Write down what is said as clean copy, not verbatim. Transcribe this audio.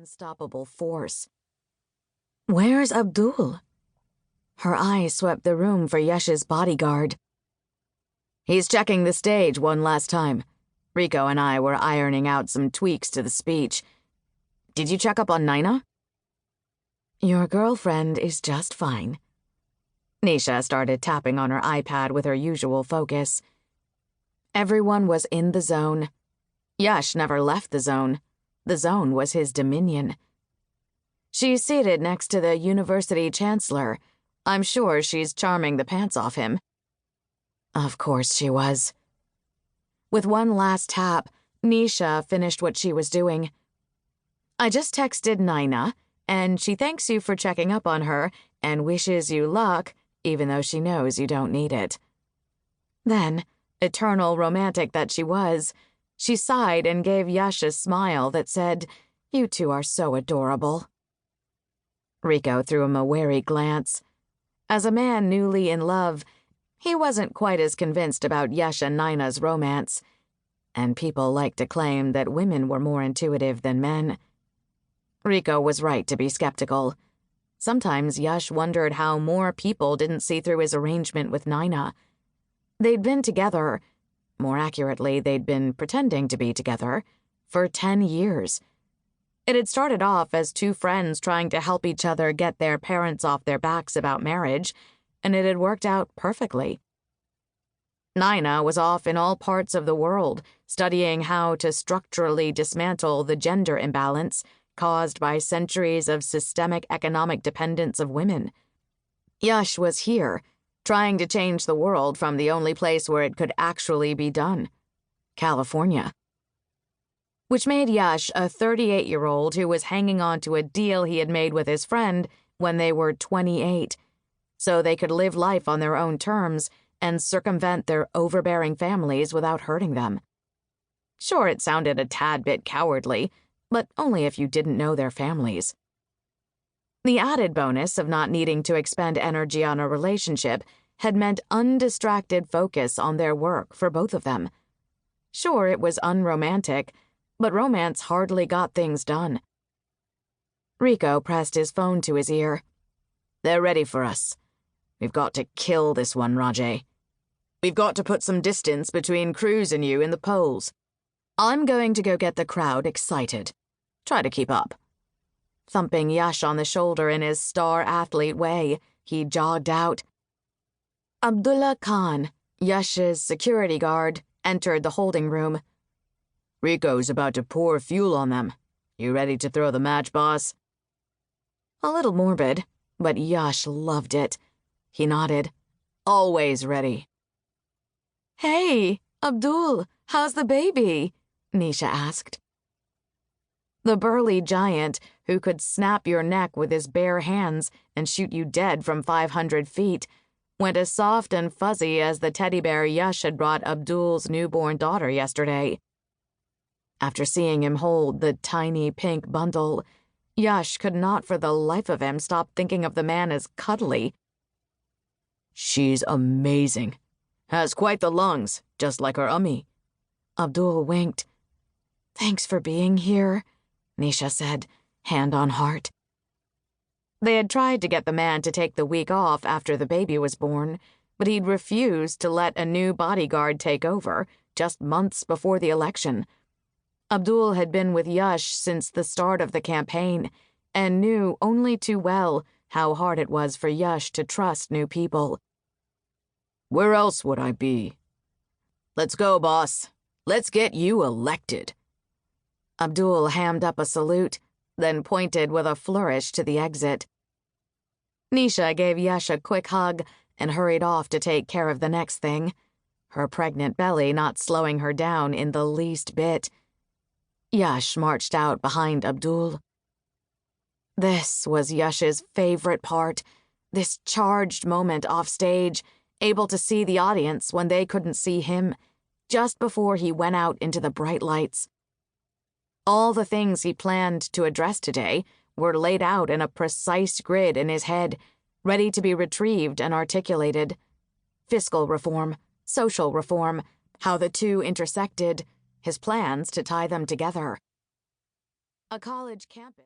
unstoppable force. "Where's Abdul?" Her eyes swept the room for Yash's bodyguard. "He's checking the stage one last time. Rico and I were ironing out some tweaks to the speech. Did you check up on Nina?" "Your girlfriend is just fine." Nisha started tapping on her iPad with her usual focus. Everyone was in the zone. Yash never left the zone. The zone was his dominion. "She's seated next to the university chancellor. I'm sure she's charming the pants off him." Of course she was. With one last tap, Nisha finished what she was doing. "I just texted Nina, and she thanks you for checking up on her and wishes you luck, even though she knows you don't need it." Then, eternal romantic that she was, she sighed and gave Yash a smile that said, "You two are so adorable." Rico threw him a wary glance. As a man newly in love, he wasn't quite as convinced about Yash and Nina's romance, and people liked to claim that women were more intuitive than men. Rico was right to be skeptical. Sometimes Yash wondered how more people didn't see through his arrangement with Nina. They'd been together, more accurately, they'd been pretending to be together, for 10 years. It had started off as two friends trying to help each other get their parents off their backs about marriage, and it had worked out perfectly. Nina was off in all parts of the world, studying how to structurally dismantle the gender imbalance caused by centuries of systemic economic dependence of women. Yash was here, trying to change the world from the only place where it could actually be done, California. Which made Yash a 38-year-old who was hanging on to a deal he had made with his friend when they were 28, so they could live life on their own terms and circumvent their overbearing families without hurting them. Sure, it sounded a tad bit cowardly, but only if you didn't know their families. The added bonus of not needing to expend energy on a relationship had meant undistracted focus on their work for both of them. Sure, it was unromantic, but romance hardly got things done. Rico pressed his phone to his ear. "They're ready for us. We've got to kill this one, Rajay. We've got to put some distance between Cruz and you in the polls. I'm going to go get the crowd excited. Try to keep up." Thumping Yash on the shoulder in his star athlete way, he jogged out. Abdullah Khan, Yash's security guard, entered the holding room. "Rico's about to pour fuel on them. You ready to throw the match, boss?" A little morbid, but Yash loved it. He nodded. "Always ready." "Hey, Abdul, how's the baby?" Nisha asked. The burly giant, who could snap your neck with his bare hands and shoot you dead from 500 feet, went as soft and fuzzy as the teddy bear Yash had brought Abdul's newborn daughter yesterday. After seeing him hold the tiny pink bundle, Yash could not for the life of him stop thinking of the man as cuddly. "She's amazing. Has quite the lungs, just like her ummi." Abdul winked. "Thanks for being here," Nisha said, hand on heart. They had tried to get the man to take the week off after the baby was born, but he'd refused to let a new bodyguard take over just months before the election. Abdul had been with Yash since the start of the campaign and knew only too well how hard it was for Yash to trust new people. "Where else would I be? Let's go, boss. Let's get you elected." Abdul hammed up a salute, then pointed with a flourish to the exit. Nisha gave Yash a quick hug and hurried off to take care of the next thing, her pregnant belly not slowing her down in the least bit. Yash marched out behind Abdul. This was Yash's favorite part, this charged moment off stage, able to see the audience when they couldn't see him, just before he went out into the bright lights. All the things he planned to address today were laid out in a precise grid in his head, ready to be retrieved and articulated. Fiscal reform, social reform, how the two intersected, his plans to tie them together. A college campus.